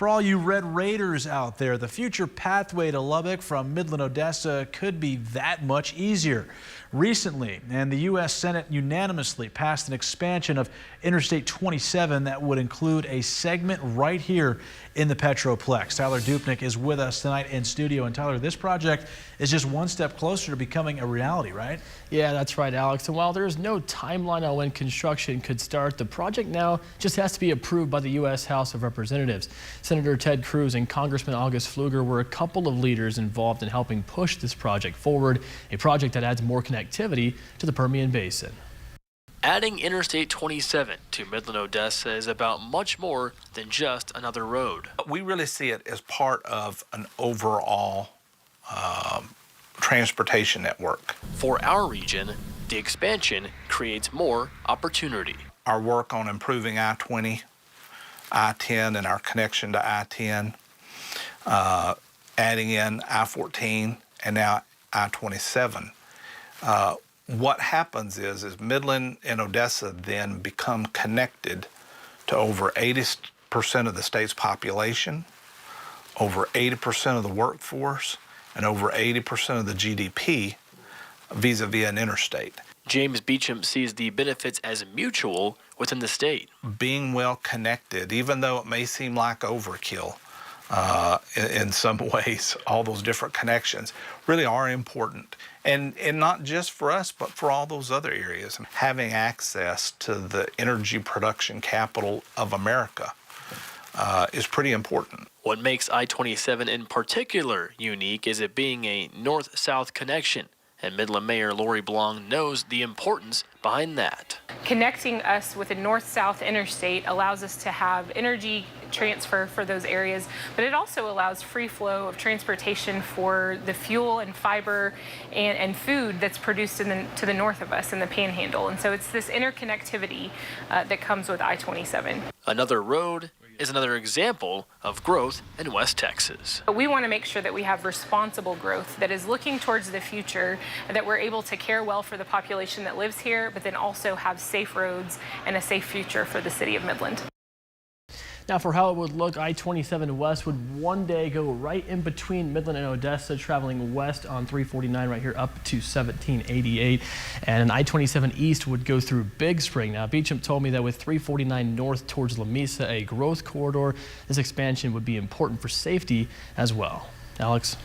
For all you Red Raiders out there, the future pathway to Lubbock from Midland-Odessa could be that much easier. Recently, and the U.S. Senate unanimously passed an expansion of Interstate 27 that would include a segment right here in the Petroplex. Tyler Dupnick is with us tonight in studio. And Tyler, this project is just one step closer to becoming a reality, right? Yeah, that's right, Alex. And while there's no timeline on when construction could start, the project now just has to be approved by the U.S. House of Representatives. Senator Ted Cruz and Congressman August Pfluger were a couple of leaders involved in helping push this project forward, a project that adds more connectivity to the Permian Basin. Adding Interstate 27 to Midland-Odessa is about much more than just another road. We really see it as part of an overall transportation network. For our region, the expansion creates more opportunity. Our work on improving I-20, I-10 and our connection to I-10, adding in I-14 and now I-27. What happens is Midland and Odessa then become connected to over 80% of the state's population, over 80% of the workforce, and over 80% of the GDP vis-a-vis an interstate. James Beecham sees the benefits as mutual within the state. Being well connected, even though it may seem like overkill, in some ways, all those different connections really are important. And not just for us, but for all those other areas. Having access to the energy production capital of America is pretty important. What makes I-27 in particular unique is it being a north-south connection. And Midland Mayor Lori Blong knows the importance behind that. Connecting us with a north-south interstate allows us to have energy transfer for those areas, but it also allows free flow of transportation for the fuel and fiber and food that's produced to the north of us in the Panhandle. And so it's this interconnectivity that comes with I-27. Another road is another example of growth in West Texas. We want to make sure that we have responsible growth that is looking towards the future, that we're able to care well for the population that lives here, but then also have safe roads and a safe future for the city of Midland. Now, for how it would look, I-27 West would one day go right in between Midland and Odessa, traveling west on 349 right here up to 1788. And an I-27 East would go through Big Spring. Now, Beecham told me that with 349 north towards La Mesa, a growth corridor, this expansion would be important for safety as well. Alex?